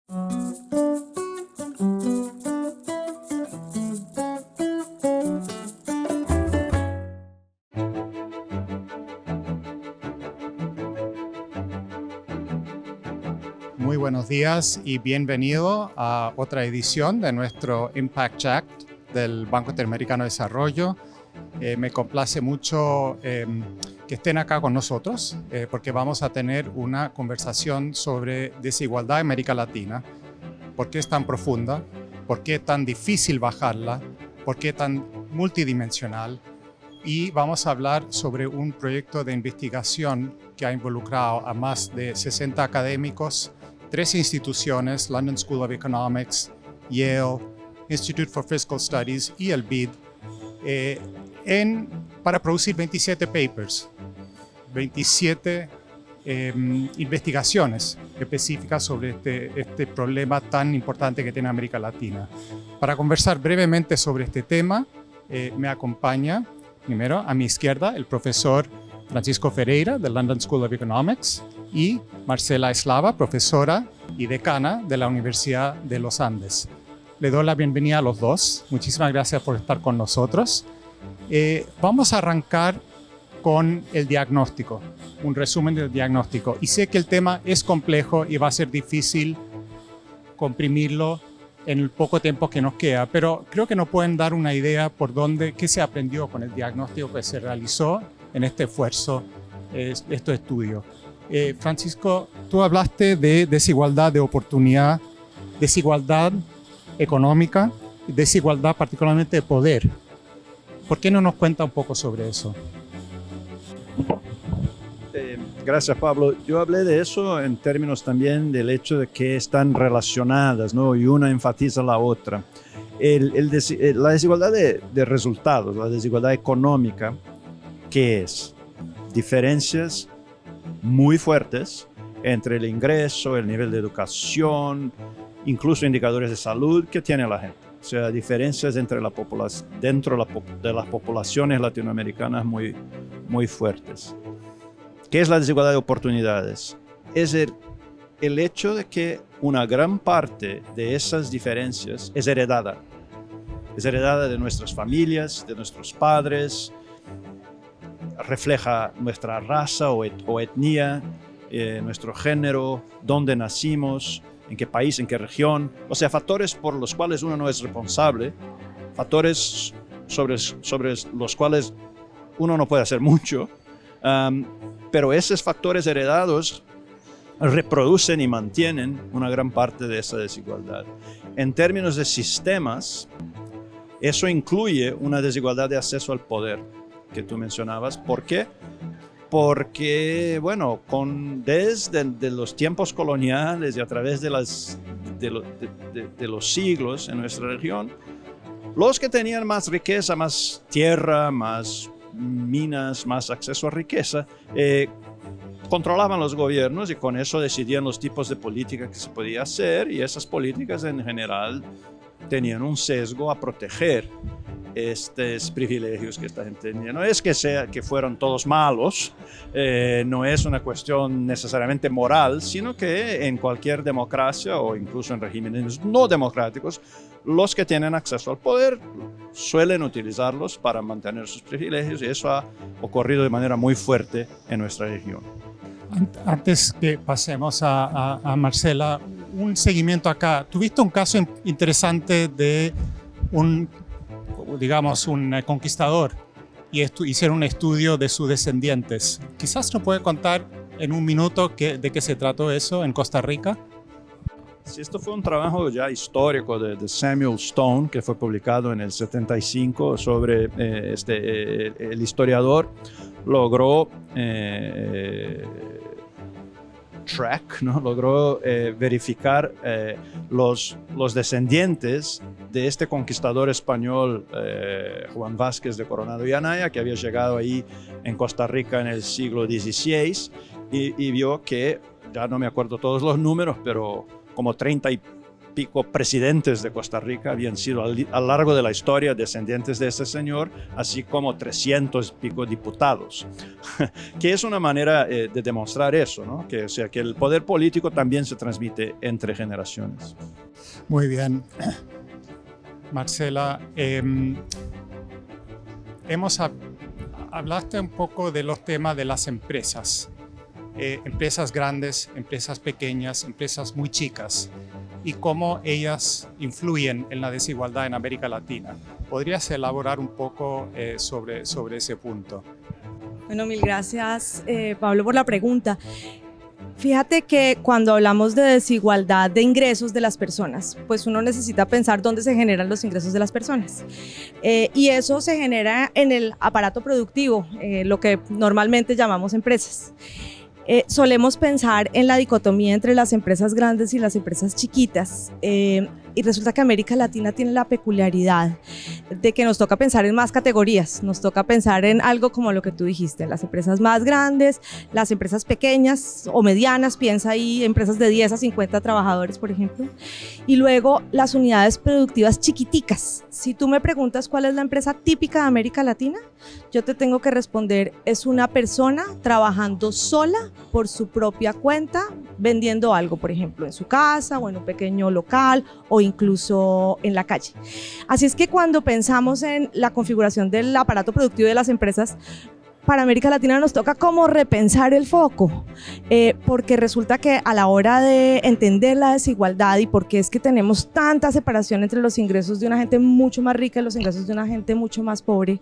Muy buenos días y bienvenido a otra edición de nuestro Impact Chat del Banco Interamericano de Desarrollo. Me complace mucho que estén acá con nosotros porque vamos a tener una conversación sobre desigualdad en América Latina. ¿Por qué es tan profunda? ¿Por qué es tan difícil bajarla? ¿Por qué tan multidimensional? Y vamos a hablar sobre un proyecto de investigación que ha involucrado a más de 60 académicos, 3 instituciones, London School of Economics, Yale, Institute for Fiscal Studies y el BID, para producir 27 papers, 27 investigaciones específicas sobre este problema tan importante que tiene América Latina. Para conversar brevemente sobre este tema, me acompaña primero a mi izquierda el profesor Francisco Ferreira del London School of Economics y Marcela Eslava, profesora y decana de la Universidad de los Andes. Le doy la bienvenida a los dos. Muchísimas gracias por estar con nosotros. Vamos a arrancar con el diagnóstico, un resumen del diagnóstico. Y sé que el tema es complejo y va a ser difícil comprimirlo en el poco tiempo que nos queda, pero creo que nos pueden dar una idea por qué se aprendió con el diagnóstico que se realizó en este esfuerzo, estos estudios. Francisco, tú hablaste de desigualdad de oportunidad, desigualdad económica, desigualdad particularmente de poder. ¿Por qué no nos cuenta un poco sobre eso? Gracias, Pablo. Yo hablé de eso en términos también del hecho de que están relacionadas, ¿no? Y una enfatiza la otra. La desigualdad de resultados, la desigualdad económica, ¿qué es? Diferencias muy fuertes entre el ingreso, el nivel de educación, incluso indicadores de salud que tiene la gente. O sea, diferencias entre dentro de las poblaciones latinoamericanas muy fuertes. ¿Qué es la desigualdad de oportunidades? Es el hecho de que una gran parte de esas diferencias es heredada. Es heredada de nuestras familias, de nuestros padres, refleja nuestra raza o etnia, nuestro género, dónde nacimos, en qué país, en qué región. O sea, factores por los cuales uno no es responsable, factores sobre los cuales uno no puede hacer mucho, pero esos factores heredados reproducen y mantienen una gran parte de esa desigualdad. En términos de sistemas, eso incluye una desigualdad de acceso al poder que tú mencionabas. ¿Por qué? Porque, bueno, desde los tiempos coloniales y a través de los siglos en nuestra región, los que tenían más riqueza, más tierra, más minas, más acceso a riqueza, controlaban los gobiernos y con eso decidían los tipos de política que se podía hacer, y esas políticas en general tenían un sesgo a proteger estos privilegios que esta gente tenía. No es que fueran todos malos, no es una cuestión necesariamente moral, sino que en cualquier democracia o incluso en regímenes no democráticos, los que tienen acceso al poder suelen utilizarlos para mantener sus privilegios, y eso ha ocurrido de manera muy fuerte en nuestra región. Antes que pasemos a Marcela, un seguimiento acá. Tuviste un caso interesante de un conquistador y hicieron un estudio de sus descendientes. Quizás nos puede contar en un minuto de qué se trató eso en Costa Rica. Sí, esto fue un trabajo ya histórico de Samuel Stone, que fue publicado en el 75 sobre el historiador logró logró verificar los descendientes de este conquistador español, Juan Vázquez de Coronado y Anaya, que había llegado ahí en Costa Rica en el siglo XVI, y vio que, ya no me acuerdo todos los números, pero como 30 y pico presidentes de Costa Rica habían sido a lo largo de la historia descendientes de este señor, así como 300 y pico diputados, que es una manera de demostrar eso, ¿no? Que, o sea, que el poder político también se transmite entre generaciones. Muy bien. Marcela, hablaste un poco de los temas de las empresas. Empresas grandes, empresas pequeñas, empresas muy chicas y cómo ellas influyen en la desigualdad en América Latina. ¿Podrías elaborar un poco sobre ese punto? Bueno, mil gracias, Pablo, por la pregunta. Fíjate que cuando hablamos de desigualdad de ingresos de las personas, pues uno necesita pensar dónde se generan los ingresos de las personas. Y eso se genera en el aparato productivo, lo que normalmente llamamos empresas. Solemos pensar en la dicotomía entre las empresas grandes y las empresas chiquitas, y resulta que América Latina tiene la peculiaridad de que nos toca pensar en más categorías, nos toca pensar en algo como lo que tú dijiste, las empresas más grandes, las empresas pequeñas o medianas, piensa ahí empresas de 10 a 50 trabajadores, por ejemplo, y luego las unidades productivas chiquiticas. Si tú me preguntas cuál es la empresa típica de América Latina, yo te tengo que responder, es una persona trabajando sola por su propia cuenta, vendiendo algo, por ejemplo, en su casa o en un pequeño local o incluso en la calle. Así es que cuando pensamos en la configuración del aparato productivo de las empresas, para América Latina nos toca como repensar el foco, porque resulta que a la hora de entender la desigualdad y por qué es que tenemos tanta separación entre los ingresos de una gente mucho más rica y los ingresos de una gente mucho más pobre,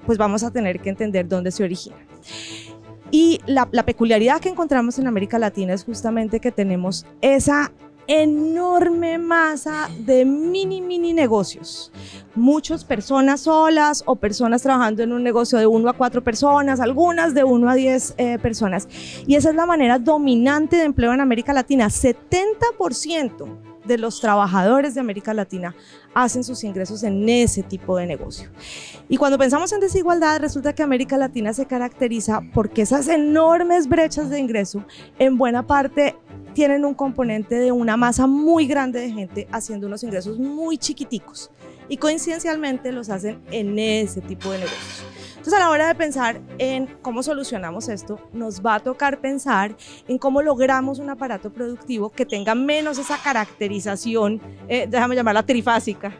pues vamos a tener que entender dónde se origina. Y la peculiaridad que encontramos en América Latina es justamente que tenemos esa enorme masa de mini negocios, muchas personas solas o personas trabajando en un negocio de 1 a 4 personas, algunas de 1 a 10 personas, y esa es la manera dominante de empleo en América Latina. 70% de los trabajadores de América Latina hacen sus ingresos en ese tipo de negocio. Y cuando pensamos en desigualdad, resulta que América Latina se caracteriza porque esas enormes brechas de ingreso en buena parte tienen un componente de una masa muy grande de gente haciendo unos ingresos muy chiquiticos y coincidencialmente los hacen en ese tipo de negocios. Entonces, a la hora de pensar en cómo solucionamos esto, nos va a tocar pensar en cómo logramos un aparato productivo que tenga menos esa caracterización, déjame llamarla trifásica,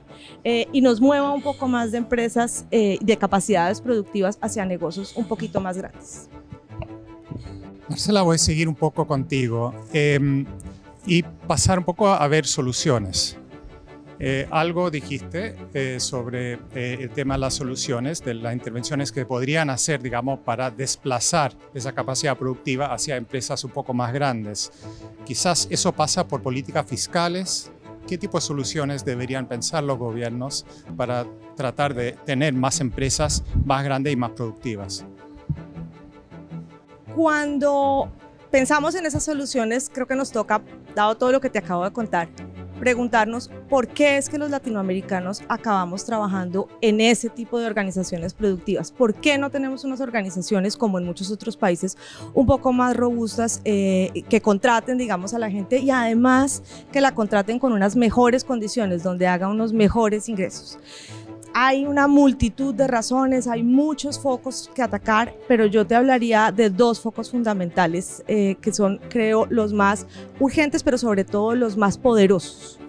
y nos mueva un poco más de empresas, de capacidades productivas hacia negocios un poquito más grandes. Marcela, voy a seguir un poco contigo y pasar un poco a ver soluciones. Algo dijiste sobre el tema de las soluciones, de las intervenciones que podrían hacer, digamos, para desplazar esa capacidad productiva hacia empresas un poco más grandes. Quizás eso pasa por políticas fiscales. ¿Qué tipo de soluciones deberían pensar los gobiernos para tratar de tener más empresas más grandes y más productivas? Cuando pensamos en esas soluciones, creo que nos toca, dado todo lo que te acabo de contar, preguntarnos por qué es que los latinoamericanos acabamos trabajando en ese tipo de organizaciones productivas. ¿Por qué no tenemos unas organizaciones como en muchos otros países un poco más robustas que contraten, digamos, a la gente y además que la contraten con unas mejores condiciones, donde haga unos mejores ingresos? Hay una multitud de razones, hay muchos focos que atacar, pero yo te hablaría de 2 focos fundamentales que son, creo, los más urgentes, pero sobre todo los más poderosos.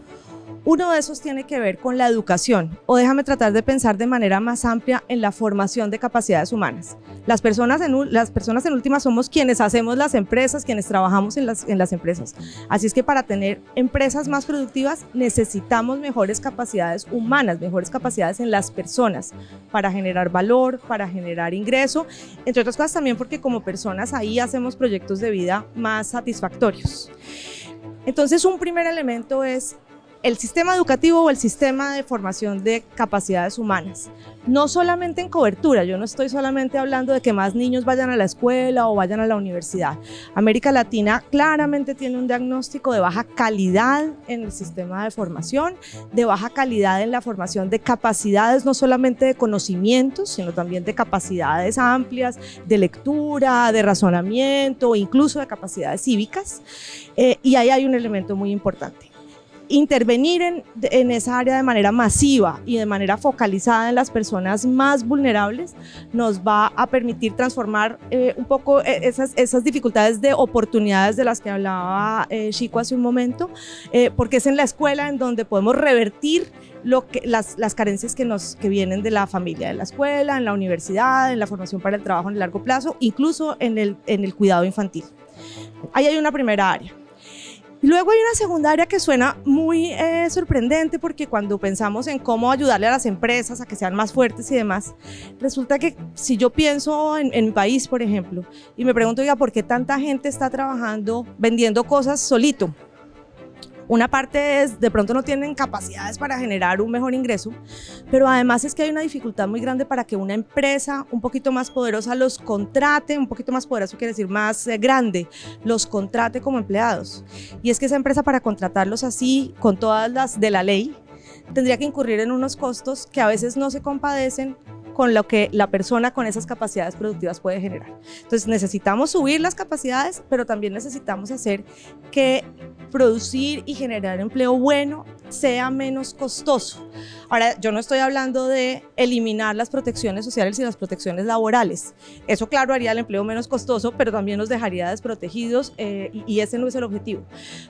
Uno de esos tiene que ver con la educación, o déjame tratar de pensar de manera más amplia en la formación de capacidades humanas. Las personas en última somos quienes hacemos las empresas, quienes trabajamos en las empresas. Así es que para tener empresas más productivas necesitamos mejores capacidades humanas, mejores capacidades en las personas para generar valor, para generar ingreso, entre otras cosas también porque como personas ahí hacemos proyectos de vida más satisfactorios. Entonces, un primer elemento es el sistema educativo o el sistema de formación de capacidades humanas. No solamente en cobertura, yo no estoy solamente hablando de que más niños vayan a la escuela o vayan a la universidad. América Latina claramente tiene un diagnóstico de baja calidad en el sistema de formación, de baja calidad en la formación de capacidades, no solamente de conocimientos, sino también de capacidades amplias, de lectura, de razonamiento, incluso de capacidades cívicas, y ahí hay un elemento muy importante. intervenir en esa área de manera masiva y de manera focalizada en las personas más vulnerables nos va a permitir transformar un poco esas dificultades de oportunidades de las que hablaba Chico hace un momento, porque es en la escuela en donde podemos revertir las carencias que vienen de la familia, de la escuela, en la universidad, en la formación para el trabajo en el largo plazo, incluso en el cuidado infantil. Ahí hay una primera área. Luego hay una segunda área que suena muy sorprendente, porque cuando pensamos en cómo ayudarle a las empresas a que sean más fuertes y demás, resulta que si yo pienso en mi país, por ejemplo, y me pregunto, oiga, ¿por qué tanta gente está trabajando, vendiendo cosas solito? Una parte es, de pronto no tienen capacidades para generar un mejor ingreso, pero además es que hay una dificultad muy grande para que una empresa un poquito más poderosa los contrate, un poquito más poderoso quiere decir más grande, los contrate como empleados. Y es que esa empresa, para contratarlos así, con todas las de la ley, tendría que incurrir en unos costos que a veces no se compadecen con lo que la persona con esas capacidades productivas puede generar. Entonces necesitamos subir las capacidades, pero también necesitamos hacer que producir y generar empleo bueno sea menos costoso. Ahora, yo no estoy hablando de eliminar las protecciones sociales y las protecciones laborales. Eso, claro, haría el empleo menos costoso, pero también nos dejaría desprotegidos y ese no es el objetivo.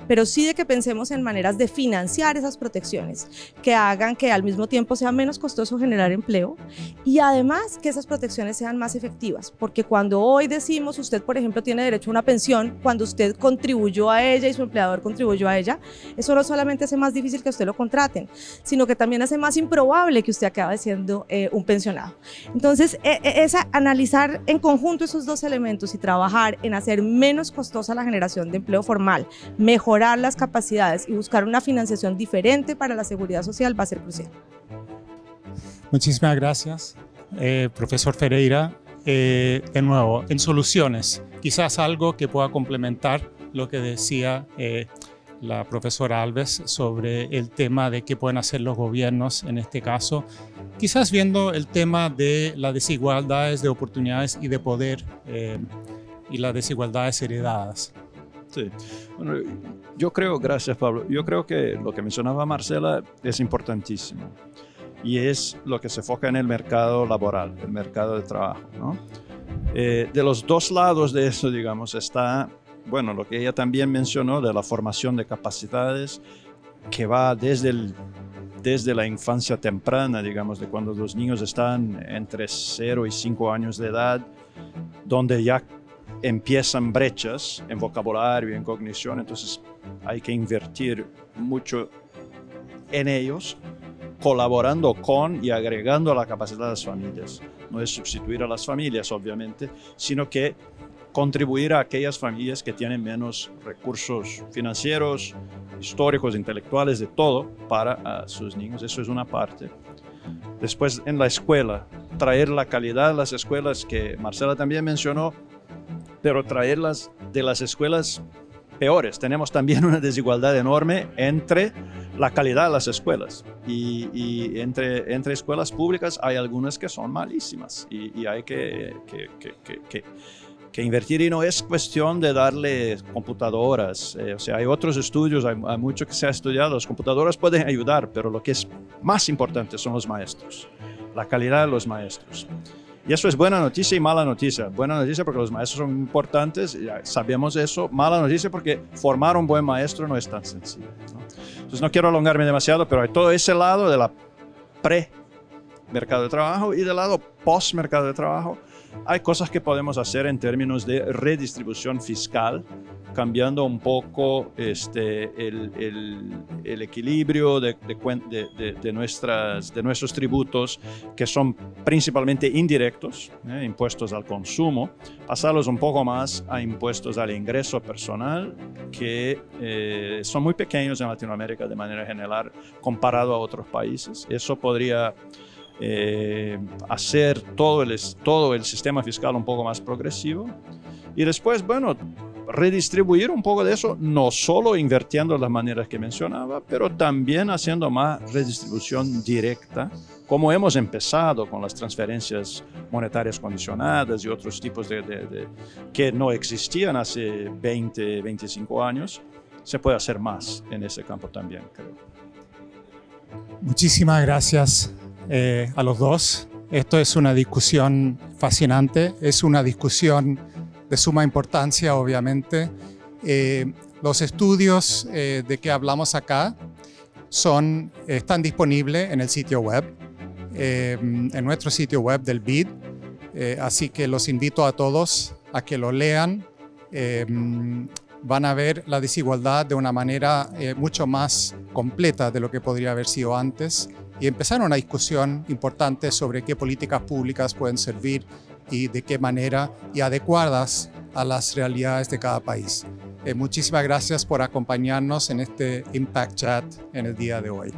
Pero sí de que pensemos en maneras de financiar esas protecciones que hagan que al mismo tiempo sea menos costoso generar empleo y además que esas protecciones sean más efectivas. Porque cuando hoy decimos, usted, por ejemplo, tiene derecho a una pensión cuando usted contribuyó a ella y su empleador contribuyó a ella, eso no solamente hace más difícil que usted lo contraten, sino que también hace más improbable que usted acabe siendo un pensionado. Entonces, analizar en conjunto esos dos elementos y trabajar en hacer menos costosa la generación de empleo formal, mejorar las capacidades y buscar una financiación diferente para la seguridad social va a ser crucial. Muchísimas gracias, profesor Ferreira. De nuevo, en soluciones, quizás algo que pueda complementar lo que decía la profesora Alves sobre el tema de qué pueden hacer los gobiernos en este caso, quizás viendo el tema de las desigualdades de oportunidades y de poder y las desigualdades heredadas. Sí, bueno, yo creo, gracias Pablo, yo creo que lo que mencionaba Marcela es importantísimo y es lo que se enfoca en el mercado laboral, el mercado de trabajo, ¿no? De los dos lados de eso, digamos, está, bueno, lo que ella también mencionó de la formación de capacidades que va desde la infancia temprana, digamos, de cuando los niños están entre 0 y 5 años de edad, donde ya empiezan brechas en vocabulario y en cognición, entonces hay que invertir mucho en ellos, colaborando con y agregando a la capacidad de las familias. No es sustituir a las familias, obviamente, sino que contribuir a aquellas familias que tienen menos recursos financieros, históricos, intelectuales, de todo, para sus niños. Eso es una parte. Después, en la escuela, traer la calidad de las escuelas que Marcela también mencionó, pero traerlas de las escuelas peores. Tenemos también una desigualdad enorme entre la calidad de las escuelas y entre escuelas públicas hay algunas que son malísimas y hay que invertir, y no es cuestión de darle computadoras, o sea, hay otros estudios, hay mucho que se ha estudiado, las computadoras pueden ayudar, pero lo que es más importante son los maestros, la calidad de los maestros. Y eso es buena noticia y mala noticia. Buena noticia porque los maestros son importantes, ya sabemos eso. Mala noticia porque formar un buen maestro no es tan sencillo, ¿no? Entonces no quiero alongarme demasiado, pero hay todo ese lado de la pre-mercado de trabajo y del lado post-mercado de trabajo. Hay cosas que podemos hacer en términos de redistribución fiscal, cambiando un poco el equilibrio de nuestros tributos, que son principalmente indirectos, impuestos al consumo, pasarlos un poco más a impuestos al ingreso personal, que son muy pequeños en Latinoamérica de manera general comparado a otros países. Eso podría hacer todo el sistema fiscal un poco más progresivo. Y después, bueno, redistribuir un poco de eso, no solo invirtiendo de las maneras que mencionaba, pero también haciendo más redistribución directa, como hemos empezado con las transferencias monetarias condicionadas y otros tipos que no existían hace 20, 25 años, se puede hacer más en ese campo también, creo. Muchísimas gracias a los dos. Esto es una discusión fascinante, es una discusión de suma importancia, obviamente. Los estudios de que hablamos acá están disponibles en el sitio web, en nuestro sitio web del BID, así que los invito a todos a que lo lean. Van a ver la desigualdad de una manera mucho más completa de lo que podría haber sido antes y empezar una discusión importante sobre qué políticas públicas pueden servir y de qué manera y adecuadas a las realidades de cada país. Muchísimas gracias por acompañarnos en este Impact Chat en el día de hoy.